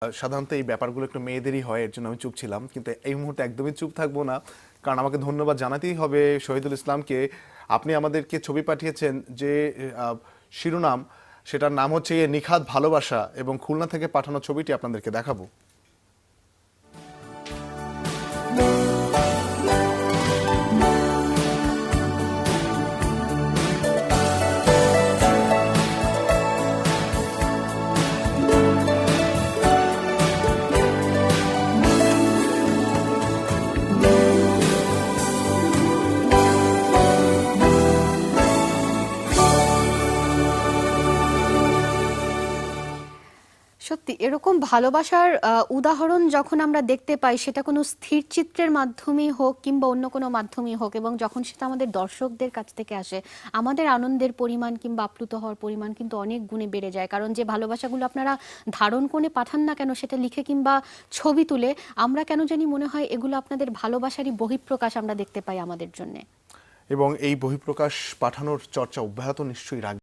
সাধারণত এই ব্যাপারগুলো একটু মেয়েদেরই হয়, এর জন্য আমি চুপ ছিলাম, কিন্তু এই মুহূর্তে একদমই চুপ থাকবো না। কারণ আমাকে ধন্যবাদ জানাতেই হবে শহীদুল ইসলামকে। আপনি আমাদেরকে ছবি পাঠিয়েছেন যে শিরোনাম, সেটার নাম হচ্ছে নিখাত ভালোবাসা, এবং খুলনা থেকে পাঠানো ছবিটি আপনাদেরকে দেখাবো। সত্যি এরকম ভালোবাসার উদাহরণ যখন আমরা দেখতে পাই, সেটা কোনো স্থির চিত্রের মাধ্যমেই হোক কিংবা অন্য কোনো মাধ্যমেই হোক, এবং যখন সেটা আমাদের দর্শকদের কাছ থেকে আসে, আমাদের আনন্দের পরিমাণ কিংবা আপ্লুত হওয়ার পরিমাণ কিন্তু অনেক গুণে বেড়ে যায়। কারণ যে ভালোবাসাগুলো আপনারা ধারণ করে পাঠান না কেন, সেটা লিখে কিংবা ছবি তুলে, আমরা কেন জানি মনে হয় এগুলো আপনাদের ভালোবাসারই বহিঃপ্রকাশ আমরা দেখতে পাই আমাদের জন্যে। এবং এই বহিঃপ্রকাশ পাঠানোর চর্চা অব্যাহত নিশ্চয়ই রাখবে।